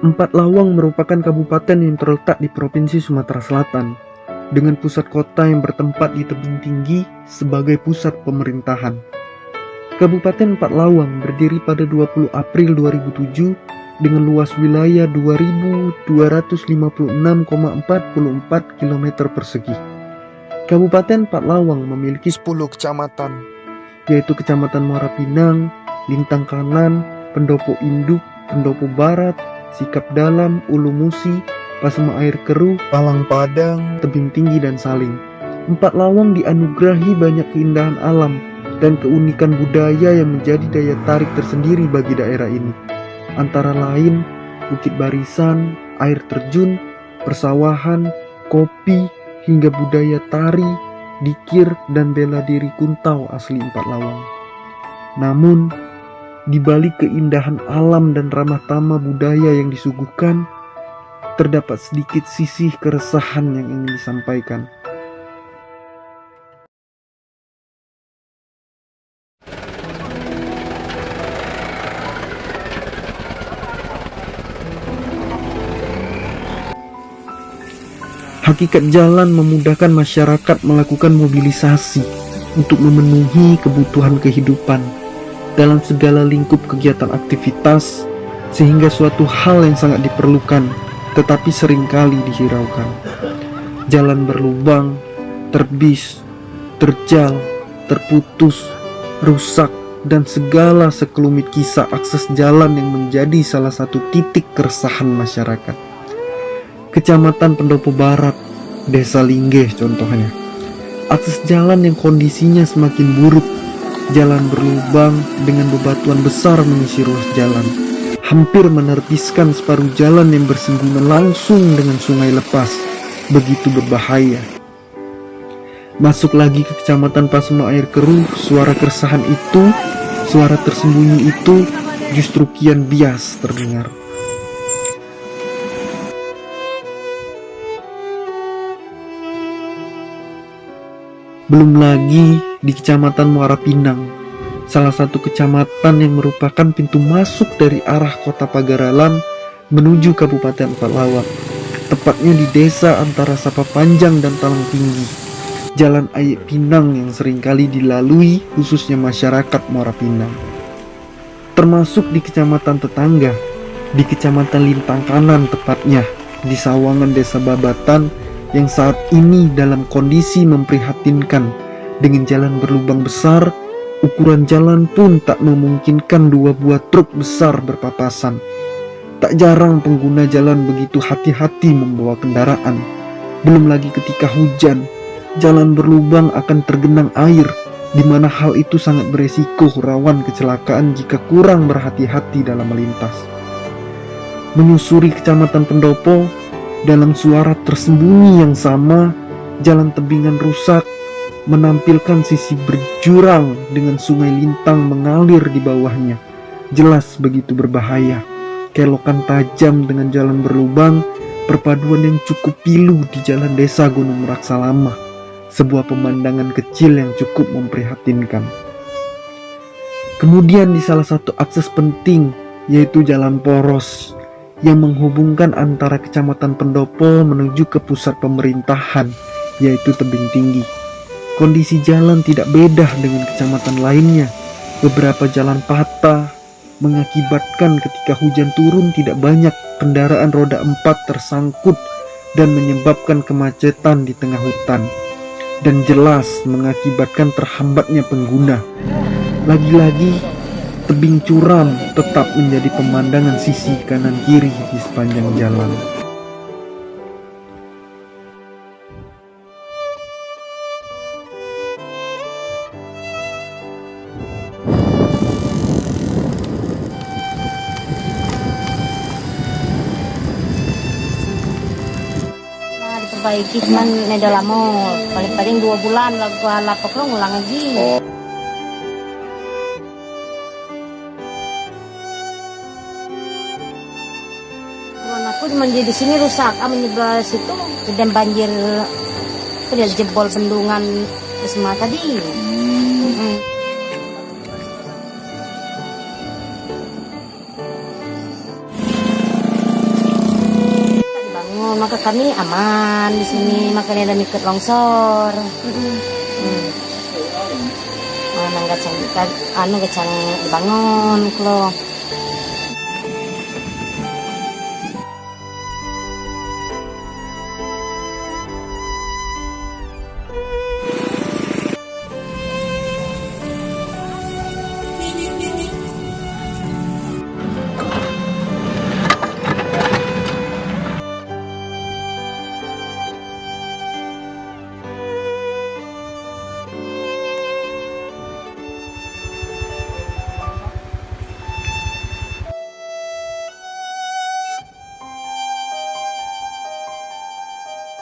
Empat Lawang merupakan kabupaten yang terletak di Provinsi Sumatera Selatan, dengan pusat kota yang bertempat di tebing tinggi sebagai pusat pemerintahan. Kabupaten Empat Lawang berdiri pada 20 April 2007 dengan luas wilayah 2.256,44 km persegi. Kabupaten Empat Lawang memiliki 10 kecamatan, yaitu Kecamatan Muara Pinang, Lintang Kanan, Pendopo Induk, Pendopo Barat, Sikap Dalam, Ulu Musi, Pasema Air Keruh, Palang Padang, Tebing Tinggi, dan Saling. Empat Lawang dianugerahi banyak keindahan alam dan keunikan budaya yang menjadi daya tarik tersendiri bagi daerah ini. Antara lain Bukit Barisan, air terjun, persawahan, kopi, hingga budaya tari, dikir, dan bela diri kuntau asli Empat Lawang. Namun, di balik keindahan alam dan ramah tamah budaya yang disuguhkan, terdapat sedikit sisi keresahan yang ingin disampaikan. Hakikat jalan memudahkan masyarakat melakukan mobilisasi untuk memenuhi kebutuhan kehidupan dalam segala lingkup kegiatan aktivitas, sehingga suatu hal yang sangat diperlukan tetapi seringkali dihiraukan. Jalan berlubang, terbis, terjal, terputus, rusak, dan segala sekelumit kisah akses jalan yang menjadi salah satu titik keresahan masyarakat. Kecamatan Pendopo Barat, Desa Linggeh contohnya. Akses jalan yang kondisinya semakin buruk, jalan berlubang dengan bebatuan besar mengisi ruas jalan, hampir menerpiskan separuh jalan yang bersinggungan langsung dengan sungai lepas, begitu berbahaya. Masuk lagi ke Kecamatan Pasema Air Keruh, suara keresahan itu, suara tersembunyi itu justru kian bias terdengar. Belum lagi di Kecamatan Muara Pinang, salah satu kecamatan yang merupakan pintu masuk dari arah kota Pagaralam menuju Kabupaten Empat Lawang, tepatnya di desa antara Sapa Panjang dan Talang Tinggi, Jalan Ayek Pinang yang seringkali dilalui khususnya masyarakat Muara Pinang. Termasuk di kecamatan tetangga, di Kecamatan Lintang Kanan tepatnya, di Sawangan Desa Babatan, yang saat ini dalam kondisi memprihatinkan dengan jalan berlubang besar. Ukuran jalan pun tak memungkinkan dua buah truk besar berpapasan. Tak jarang pengguna jalan begitu hati-hati membawa kendaraan. Belum lagi ketika hujan, jalan berlubang akan tergenang air, di mana hal itu sangat beresiko rawan kecelakaan jika kurang berhati-hati dalam melintas. Menyusuri Kecamatan Pendopo, dalam suara tersembunyi yang sama, jalan tebingan rusak menampilkan sisi berjurang dengan sungai Lintang mengalir di bawahnya. Jelas begitu berbahaya. Kelokan tajam dengan jalan berlubang, perpaduan yang cukup pilu di jalan desa Gunung Meraksa Lama, sebuah pemandangan kecil yang cukup memprihatinkan. Kemudian di salah satu akses penting, yaitu Jalan Poros, yang menghubungkan antara Kecamatan Pendopo menuju ke pusat pemerintahan, yaitu Tebing Tinggi. Kondisi jalan tidak beda dengan kecamatan lainnya. Beberapa jalan patah, mengakibatkan ketika hujan turun tidak banyak kendaraan roda 4 tersangkut dan menyebabkan kemacetan di tengah hutan, dan jelas mengakibatkan terhambatnya pengguna. Lagi-lagi, tebing curam tetap menjadi pemandangan sisi kanan kiri di sepanjang jalan. Diperbaiki cuman udah lama, paling 2 bulan lah gua lapok lo ngulang lagi. Aku cuma di sini rusak, menyebelah situ dan banjir, udah jebol bendungan semua tadi. maka kami aman di sini, makanya ada ikut longsor. Mana gacang dibangun kalau.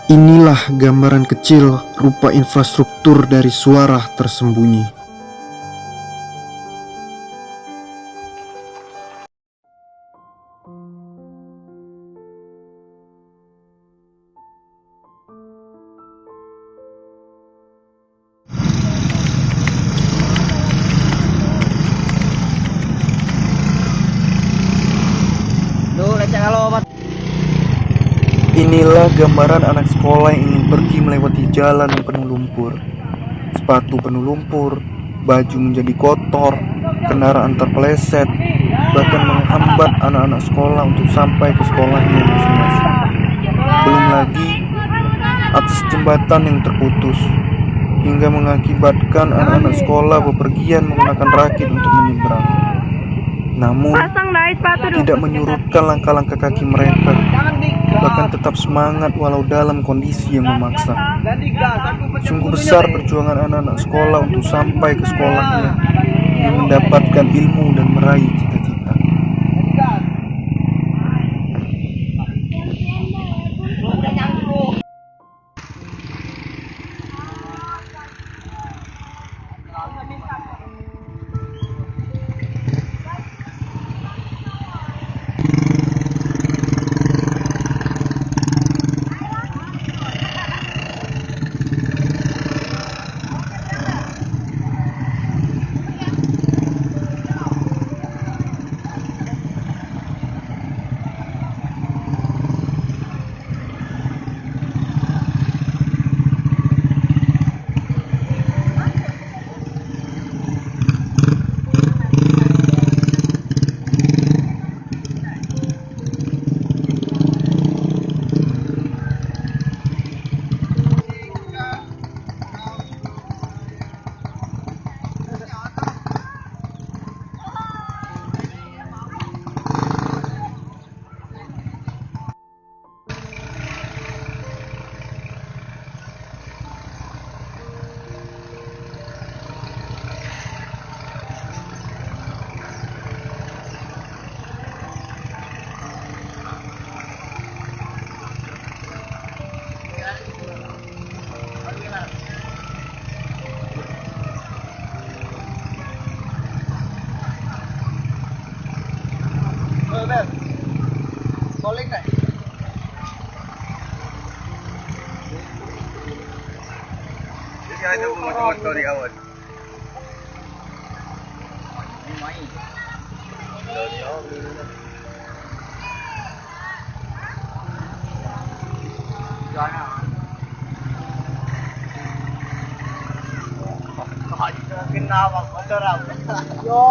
Inilah gambaran kecil rupa infrastruktur dari suara tersembunyi. Inilah gambaran anak sekolah yang ingin pergi melewati jalan yang penuh lumpur. Sepatu penuh lumpur, baju menjadi kotor, kendaraan terpeleset, bahkan menghambat anak-anak sekolah untuk sampai ke sekolahnya masing-masing. Belum lagi akses jembatan yang terputus, hingga mengakibatkan anak-anak sekolah bepergian menggunakan rakit untuk menyeberang. Namun, tidak menyurutkan langkah-langkah kaki mereka, bahkan tetap semangat walau dalam kondisi yang memaksa. Sungguh besar perjuangan anak-anak sekolah untuk sampai ke sekolahnya, yang mendapatkan ilmu dan meraih cita-cita. Boleh nggak? Jadi ada motor di awal. Ini main. Jangan. Kenapa motor apa? Yo,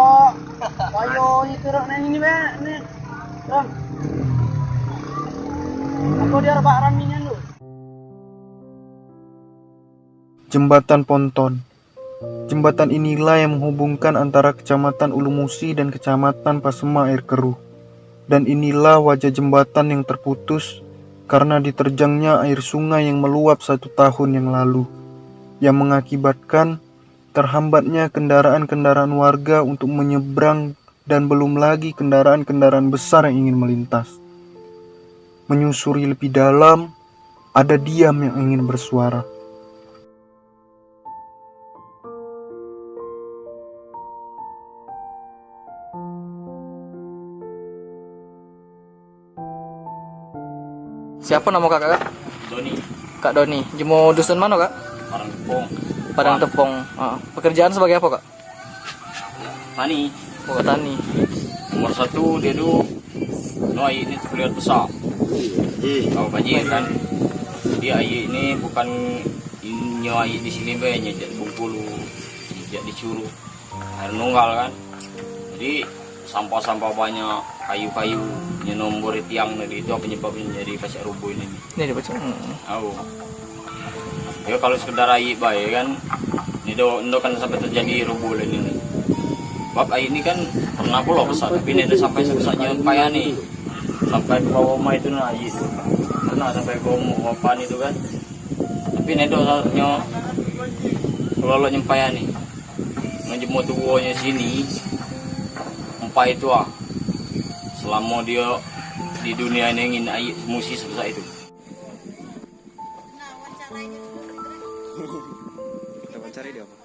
ayo itu orang ini nih. Ram. Aku dia rebak raminya lu. Jembatan ponton. Jembatan inilah yang menghubungkan antara Kecamatan Ulu Musi dan Kecamatan Pasema Air Keruh. Dan inilah wajah jembatan yang terputus karena diterjangnya air sungai yang meluap 1 tahun yang lalu, yang mengakibatkan terhambatnya kendaraan-kendaraan warga untuk menyeberang dan belum lagi kendaraan-kendaraan besar yang ingin melintas. Menyusuri lebih dalam, ada diam yang ingin bersuara. Siapa nama kakak? Doni. Kak Doni. Jemo dusun mana kak? Orang Tepung. Padang Tepong. Pekerjaan sebagai apa kak? Tani. Oh, tani. Nomor 1 dia dulu. Noi ini kuliah besar. Oh banjir kan. Jadi air ini bukan inyo air di sini banyak jadi Bengkulu, jadi Curug, air nunggal kan. Jadi sampah-sampah banyak, kayu-kayu nyenombor tiang tadi itu apa penyebabnya jadi kasih rubuh ini. Ini dibaca. Tahu. Ya kalau sekedar air baik kan, ini do kan sampai terjadi rubuh ini. Bab air ini kan pernah pulau besar, tapi ini ada sampai sebesarnya payah nih, sampai ke bawah rumah itu nah air itu. Pernah sampai ke papan itu kan. Tapi ini do nya kalau nyempaya nih, ngejemur tubuhnya sini, empat itu selama dia di dunia ini ingin air musi sebesar itu. Kita mencari dia apa?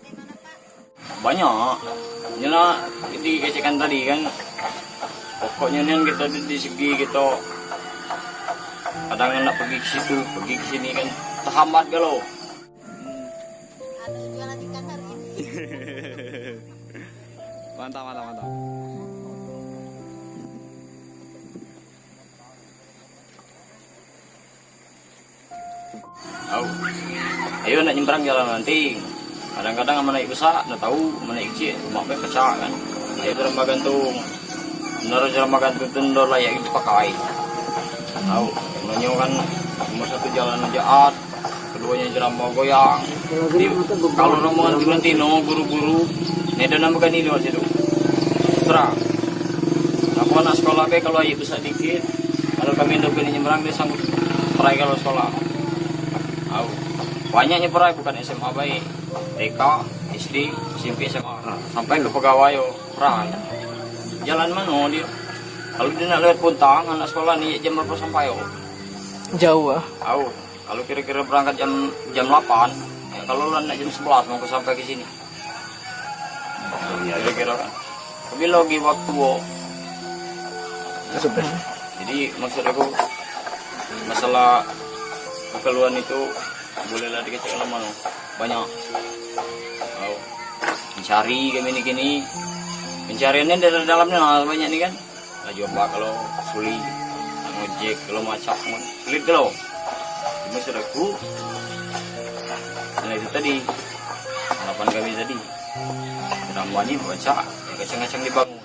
Banyak nyala dikasihkan tadi kan, pokoknya nih kita di segi kita kadang nak pergi ke situ pergi ke sini kan terhambat galau. Mantap, mantap, mantap. Tahu. Ayo nak nyebrang jalan nanti. Kadang-kadang sama naik besar, nak tahu sama naik kecil, mak baik pecah kan. Ayo jerambah gantung. Menurut jerambah gantung tendor layak itu pakai. Tahu. Menurutnya kan nomor satu jalan jahat, keduanya jerambah goyang. Jadi, kalau rombongan Tolentino guru-guru, ini ada nambahkan ini di situ. Serang. Aku anak sekolah be kalau ayo besar dikit, kalau kami hendak nyebrang dia sanggup perai kalau sekolah. Tahu. Banyaknya perai bukan SMA baik, TK, SD, SMP, SMA, sampai ke pegawai perai. Jalan mana dia? Kalau dia nak lewat Puntang, anak sekolah ni jam berapa sampai Jauh Tahu. Kalau kira-kira berangkat jam 8, ya kalau nak jam 11 mau sampai ke sini. Kira-kira kan. Tapi lagi waktu jadi maksud aku masalah kekeluhan itu bolehlah dikasih alaman banyak. Oh, mencari gini pencariannya dari dalamnya banyak nih kan. Lah coba kalau sulit ngojek kalau macam sulit kalau maksud aku nah itu tadi harapan kami tadi tambah nih baca ya kacang-kacang dibangun.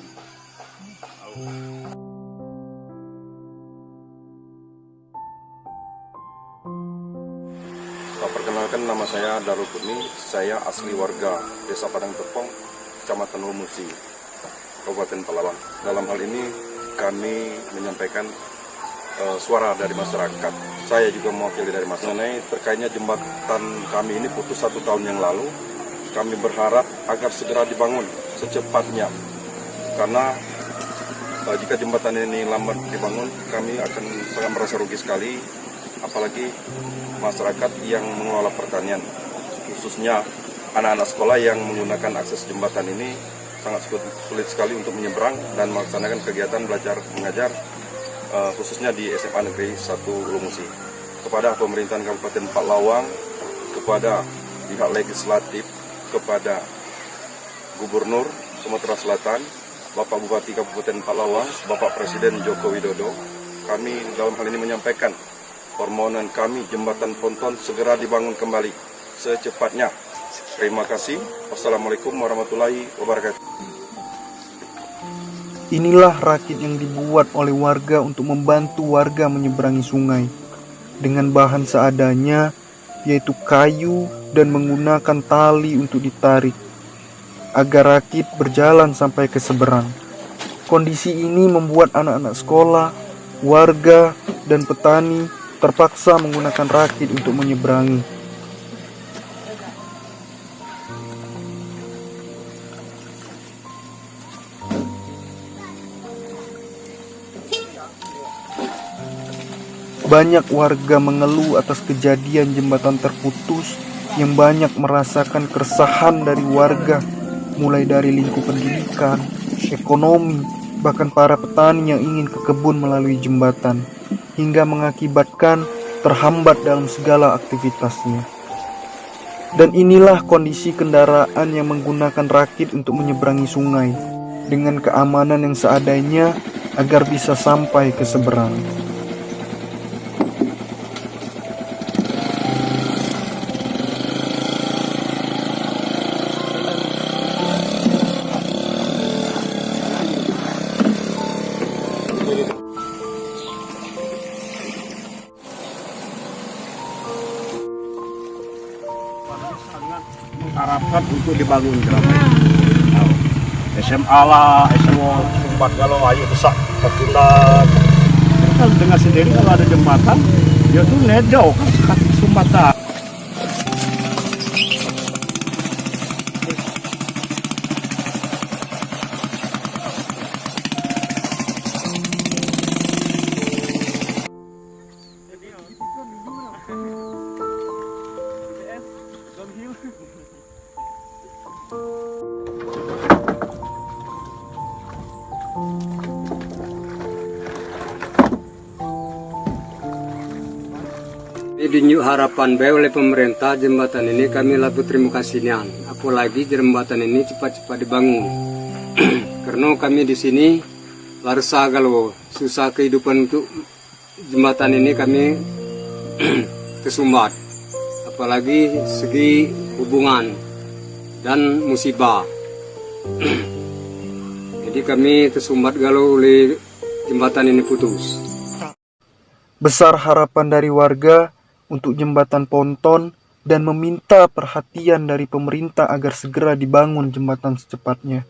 Perkenalkan, nama saya Darul Kurni, saya asli warga Desa Padang Tepong, Kecamatan Lumusi, Kabupaten Palawan. Dalam hal ini kami menyampaikan suara dari masyarakat. Saya juga mewakili dari masyarakat. Terkaitnya jembatan kami ini putus 1 tahun yang lalu. Kami berharap agar segera dibangun secepatnya. Karena jika jembatan ini lambat dibangun, kami akan sangat merasa rugi sekali. Apalagi masyarakat yang mengelola pertanian, khususnya anak-anak sekolah yang menggunakan akses jembatan ini sangat sulit sekali untuk menyeberang dan melaksanakan kegiatan belajar mengajar, khususnya di SMA Negeri 1 Lumusi. Kepada pemerintahan Kabupaten Palawang, kepada pihak legislatif, kepada Gubernur Sumatera Selatan, Bapak Bupati Kabupaten Palawang, Bapak Presiden Joko Widodo, kami dalam hal ini menyampaikan permohonan kami jembatan ponton segera dibangun kembali secepatnya. Terima kasih. Wassalamualaikum warahmatullahi wabarakatuh. Inilah rakit yang dibuat oleh warga untuk membantu warga menyeberangi sungai dengan bahan seadanya, yaitu kayu dan menggunakan tali untuk ditarik agar rakit berjalan sampai ke seberang. Kondisi ini membuat anak-anak sekolah, warga, dan petani terpaksa menggunakan rakit untuk menyeberangi. Banyak warga mengeluh atas kejadian jembatan terputus yang banyak merasakan keresahan dari warga, mulai dari lingkup pendidikan, ekonomi, bahkan para petani yang ingin ke kebun melalui jembatan, hingga mengakibatkan terhambat dalam segala aktivitasnya. Dan inilah kondisi kendaraan yang menggunakan rakit untuk menyeberangi sungai dengan keamanan yang seadanya agar bisa sampai ke seberang. Mengharapkan untuk dibangun jembatan. SMA lah, SMA Sumbat kalau ayo besar Patundan. Kalau dengar sendiri kalau ada jembatan, dia tuh nedau kan kaki Sumbatan. Dinyuk harapan baik oleh pemerintah jembatan ini kami laku terima kasihnya. Apalagi jembatan ini cepat-cepat dibangun. Karena kami di sini larsa kalau susah kehidupan untuk jembatan ini kami tersumbat. Apalagi segi hubungan dan musibah. Jadi kami tersumbat kalau oleh jembatan ini putus. Besar harapan dari warga untuk jembatan ponton dan meminta perhatian dari pemerintah agar segera dibangun jembatan secepatnya.